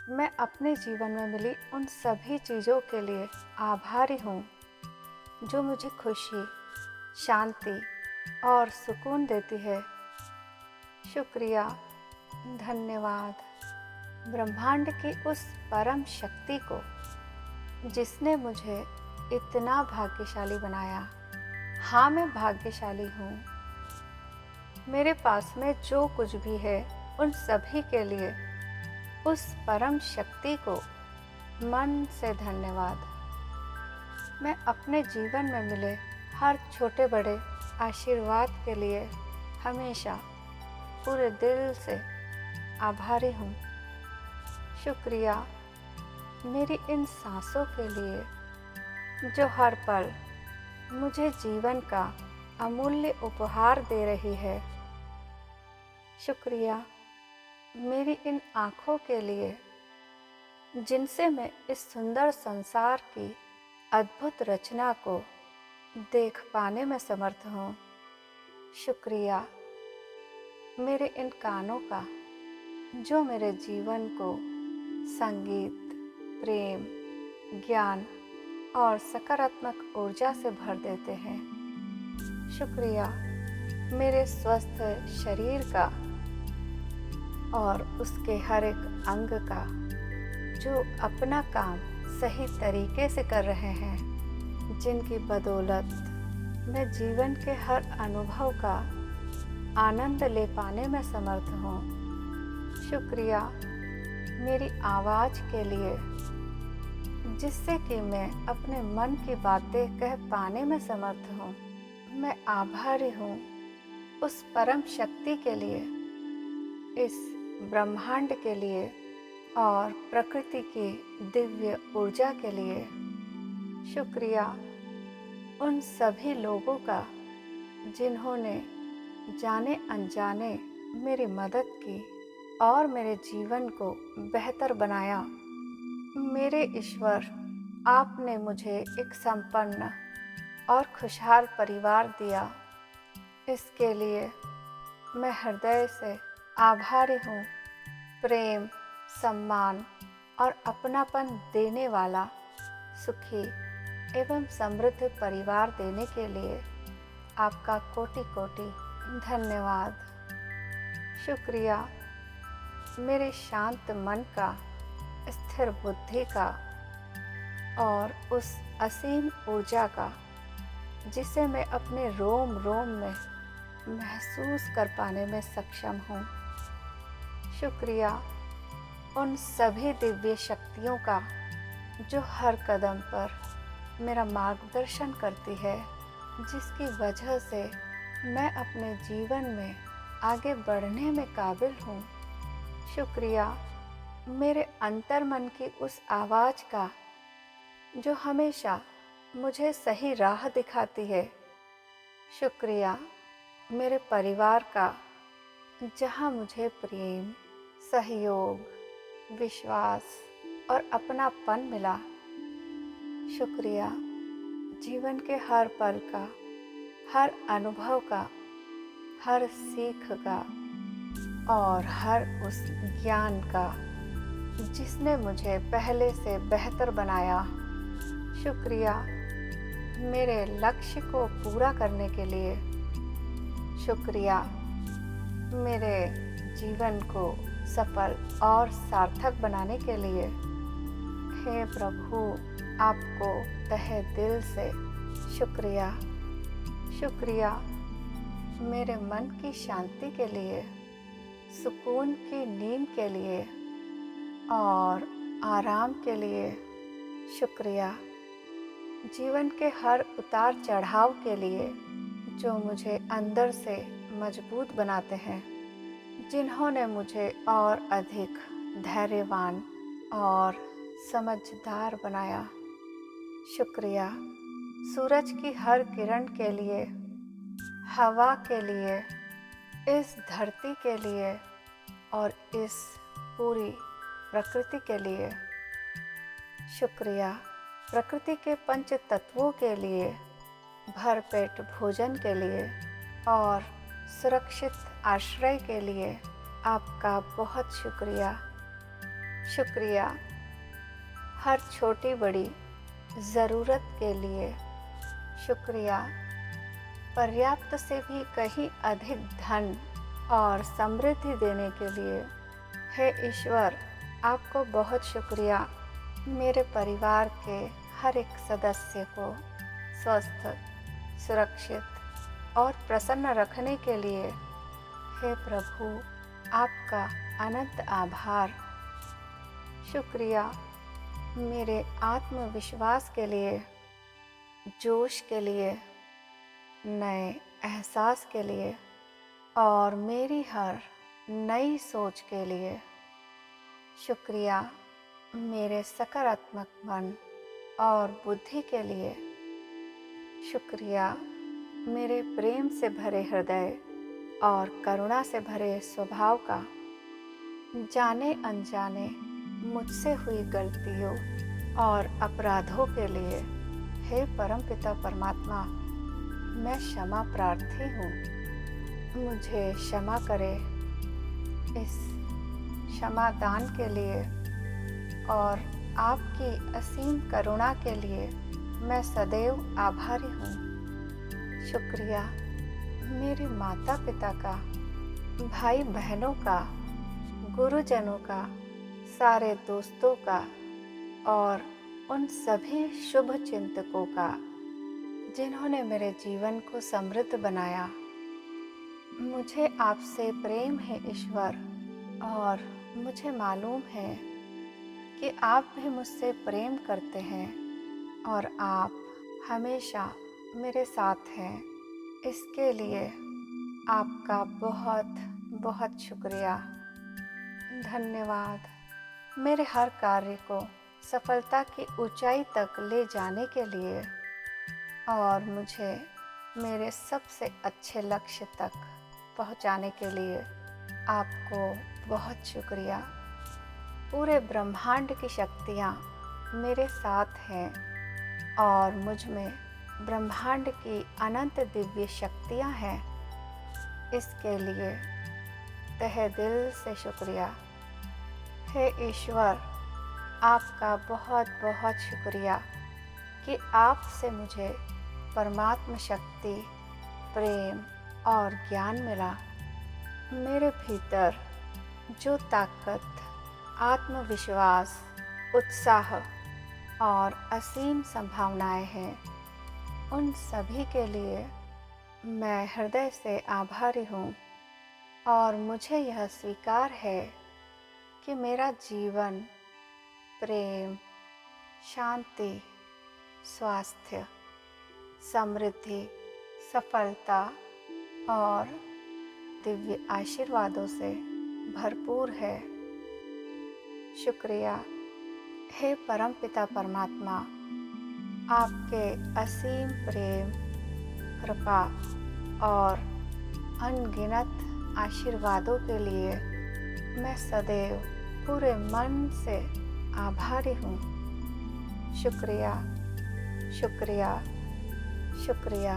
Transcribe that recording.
मैं अपने जीवन में मिली उन सभी चीज़ों के लिए आभारी हूँ जो मुझे खुशी, शांति और सुकून देती है। शुक्रिया, धन्यवाद ब्रह्मांड की उस परम शक्ति को जिसने मुझे इतना भाग्यशाली बनाया। हाँ, मैं भाग्यशाली हूँ। मेरे पास में जो कुछ भी है उन सभी के लिए उस परम शक्ति को मन से धन्यवाद। मैं अपने जीवन में मिले हर छोटे बड़े आशीर्वाद के लिए हमेशा पूरे दिल से आभारी हूँ। शुक्रिया मेरी इन सांसों के लिए जो हर पल मुझे जीवन का अमूल्य उपहार दे रही है। शुक्रिया मेरी इन आँखों के लिए जिनसे मैं इस सुंदर संसार की अद्भुत रचना को देख पाने में समर्थ हूँ। शुक्रिया मेरे इन कानों का जो मेरे जीवन को संगीत, प्रेम, ज्ञान और सकारात्मक ऊर्जा से भर देते हैं। शुक्रिया मेरे स्वस्थ शरीर का और उसके हर एक अंग का जो अपना काम सही तरीके से कर रहे हैं, जिनकी बदौलत मैं जीवन के हर अनुभव का आनंद ले पाने में समर्थ हूँ। शुक्रिया मेरी आवाज़ के लिए जिससे कि मैं अपने मन की बातें कह पाने में समर्थ हूँ। मैं आभारी हूँ उस परम शक्ति के लिए, इस ब्रह्मांड के लिए और प्रकृति की दिव्य ऊर्जा के लिए। शुक्रिया उन सभी लोगों का जिन्होंने जाने अनजाने मेरी मदद की और मेरे जीवन को बेहतर बनाया। मेरे ईश्वर, आपने मुझे एक संपन्न और खुशहाल परिवार दिया। इसके लिए मैं हृदय से आभारी हूँ। प्रेम, सम्मान और अपनापन देने वाला सुखी एवं समृद्ध परिवार देने के लिए आपका कोटि कोटि धन्यवाद। शुक्रिया मेरे शांत मन का, स्थिर बुद्धि का और उस असीम ऊर्जा का जिसे मैं अपने रोम रोम में महसूस कर पाने में सक्षम हूँ। शुक्रिया उन सभी दिव्य शक्तियों का जो हर कदम पर मेरा मार्गदर्शन करती है, जिसकी वजह से मैं अपने जीवन में आगे बढ़ने में काबिल हूँ। शुक्रिया मेरे अंतर्मन की उस आवाज़ का जो हमेशा मुझे सही राह दिखाती है। शुक्रिया मेरे परिवार का जहाँ मुझे प्रेम, सहयोग, विश्वास और अपनापन मिला। शुक्रिया जीवन के हर पल का, हर अनुभव का, हर सीख का और हर उस ज्ञान का जिसने मुझे पहले से बेहतर बनाया। शुक्रिया मेरे लक्ष्य को पूरा करने के लिए। शुक्रिया मेरे जीवन को सफल और सार्थक बनाने के लिए। हे प्रभु, आपको तहे दिल से शुक्रिया। शुक्रिया मेरे मन की शांति के लिए, सुकून की नींद के लिए और आराम के लिए। शुक्रिया जीवन के हर उतार चढ़ाव के लिए जो मुझे अंदर से मजबूत बनाते हैं, जिन्होंने मुझे और अधिक धैर्यवान और समझदार बनाया। शुक्रिया सूरज की हर किरण के लिए, हवा के लिए, इस धरती के लिए और इस पूरी प्रकृति के लिए। शुक्रिया प्रकृति के पंच तत्वों के लिए, भरपेट भोजन के लिए और सुरक्षित आश्रय के लिए आपका बहुत शुक्रिया। शुक्रिया हर छोटी बड़ी ज़रूरत के लिए। शुक्रिया पर्याप्त से भी कहीं अधिक धन और समृद्धि देने के लिए। हे ईश्वर, आपको बहुत शुक्रिया मेरे परिवार के हर एक सदस्य को स्वस्थ, सुरक्षित और प्रसन्न रखने के लिए। हे प्रभु, आपका अनंत आभार। शुक्रिया मेरे आत्मविश्वास के लिए, जोश के लिए, नए एहसास के लिए और मेरी हर नई सोच के लिए। शुक्रिया मेरे सकारात्मक मन और बुद्धि के लिए। शुक्रिया मेरे प्रेम से भरे हृदय और करुणा से भरे स्वभाव का। जाने अनजाने मुझसे हुई गलतियों और अपराधों के लिए हे परमपिता परमात्मा, मैं क्षमा प्रार्थी हूँ। मुझे क्षमा करें। इस क्षमा दान के लिए और आपकी असीम करुणा के लिए मैं सदैव आभारी हूँ। शुक्रिया मेरे माता पिता का, भाई बहनों का, गुरुजनों का, सारे दोस्तों का और उन सभी शुभ चिंतकों का जिन्होंने मेरे जीवन को समृद्ध बनाया। मुझे आपसे प्रेम है ईश्वर, और मुझे मालूम है कि आप भी मुझसे प्रेम करते हैं और आप हमेशा मेरे साथ हैं। इसके लिए आपका बहुत बहुत शुक्रिया। धन्यवाद मेरे हर कार्य को सफलता की ऊंचाई तक ले जाने के लिए और मुझे मेरे सबसे अच्छे लक्ष्य तक पहुंचाने के लिए। आपको बहुत शुक्रिया। पूरे ब्रह्मांड की शक्तियाँ मेरे साथ हैं और मुझ में ब्रह्मांड की अनंत दिव्य शक्तियाँ हैं। इसके लिए तहे दिल से शुक्रिया। हे ईश्वर, आपका बहुत बहुत शुक्रिया कि आपसे मुझे परमात्म शक्ति, प्रेम और ज्ञान मिला। मेरे भीतर जो ताकत, आत्मविश्वास, उत्साह और असीम संभावनाएं हैं, उन सभी के लिए मैं हृदय से आभारी हूँ। और मुझे यह स्वीकार है कि मेरा जीवन प्रेम, शांति, स्वास्थ्य, समृद्धि, सफलता और दिव्य आशीर्वादों से भरपूर है। शुक्रिया हे परमपिता परमात्मा, आपके असीम प्रेम, कृपा और अनगिनत आशीर्वादों के लिए मैं सदैव पूरे मन से आभारी हूँ। शुक्रिया, शुक्रिया, शुक्रिया।